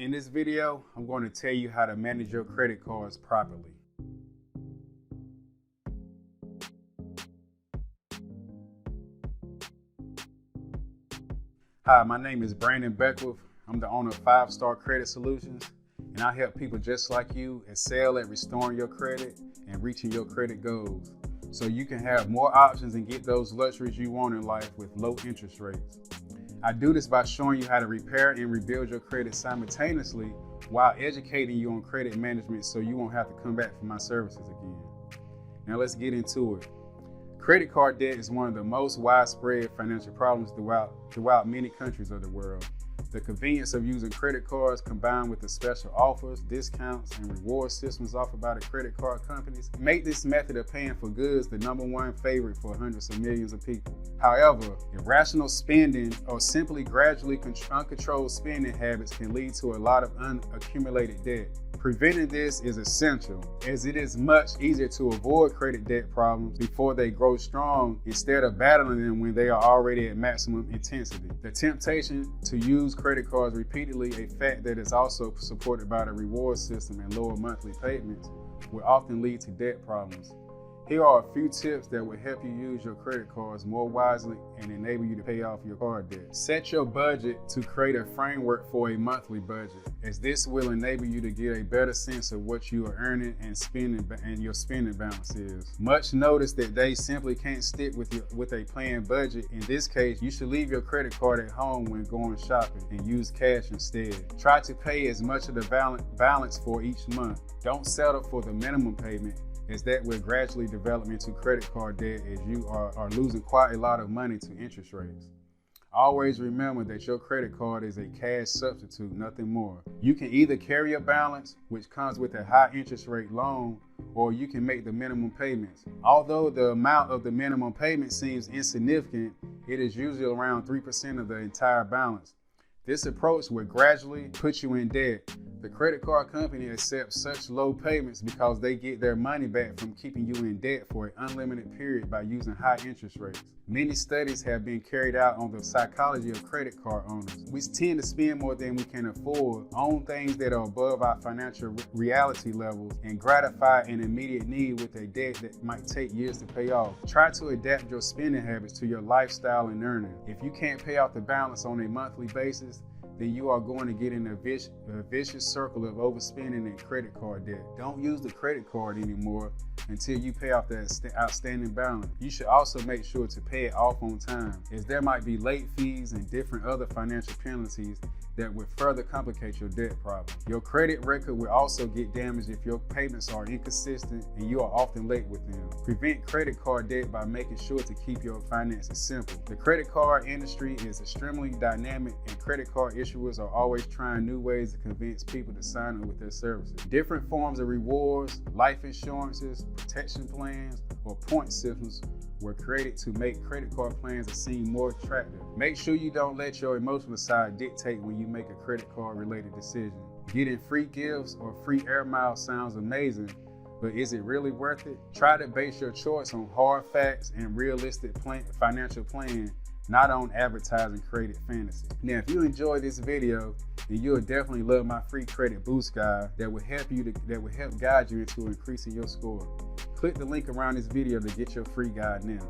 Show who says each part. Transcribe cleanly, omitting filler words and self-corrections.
Speaker 1: In this video, I'm going to tell you how to manage your credit cards properly. Hi, my name is Brandon Beckwith. I'm the owner of 5 Star Credit Solutions, and I help people just like you excel at restoring your credit and reaching your credit goals, so you can have more options and get those luxuries you want in life with low interest rates. I do this by showing you how to repair and rebuild your credit simultaneously while educating you on credit management so you won't have to come back for my services again. Now let's get into it. Credit card debt is one of the most widespread financial problems throughout many countries of the world. The convenience of using credit cards combined with the special offers, discounts, and reward systems offered by the credit card companies make this method of paying for goods the #1 favorite for hundreds of millions of people. However, irrational spending or simply gradually uncontrolled spending habits can lead to a lot of unaccumulated debt. Preventing this is essential, as it is much easier to avoid credit debt problems before they grow strong instead of battling them when they are already at maximum intensity. The temptation to use credit cards repeatedly, a fact that is also supported by the reward system and lower monthly payments, will often lead to debt problems. Here are a few tips that will help you use your credit cards more wisely and enable you to pay off your card debt. Set your budget to create a framework for a monthly budget, as this will enable you to get a better sense of what you are earning and spending and your spending balance is. Much notice that they simply can't stick with a planned budget. In this case, you should leave your credit card at home when going shopping and use cash instead. Try to pay as much of the balance for each month. Don't settle for the minimum payment, as that will gradually develop into credit card debt as you are losing quite a lot of money to interest rates. Always remember that your credit card is a cash substitute, nothing more. You can either carry a balance, which comes with a high interest rate loan, or you can make the minimum payments. Although the amount of the minimum payment seems insignificant, it is usually around 3% of the entire balance. This approach will gradually put you in debt. The credit card company accepts such low payments because they get their money back from keeping you in debt for an unlimited period by using high interest rates. Many studies have been carried out on the psychology of credit card owners. We tend to spend more than we can afford on things that are above our financial reality levels and gratify an immediate need with a debt that might take years to pay off. Try to adapt your spending habits to your lifestyle and earning. If you can't pay off the balance on a monthly basis, then you are going to get in a vicious circle of overspending and credit card debt. Don't use the credit card anymore until you pay off that outstanding balance. You should also make sure to pay it off on time, as there might be late fees and different other financial penalties that would further complicate your debt problem. Your credit record will also get damaged if your payments are inconsistent and you are often late with them. Prevent credit card debt by making sure to keep your finances simple. The credit card industry is extremely dynamic, and credit card issuers are always trying new ways to convince people to sign up with their services. Different forms of rewards, life insurances, protection plans, or point systems were created to make credit card plans seem more attractive. Make sure you don't let your emotional side dictate when you make a credit card related decision. Getting free gifts or free air miles sounds amazing, but is it really worth it? Try to base your choice on hard facts and realistic financial plan, not on advertising created fantasy. Now, if you enjoyed this video, then you'll definitely love my free credit boost guide that will help guide you into increasing your score. Click the link around this video to get your free guide now.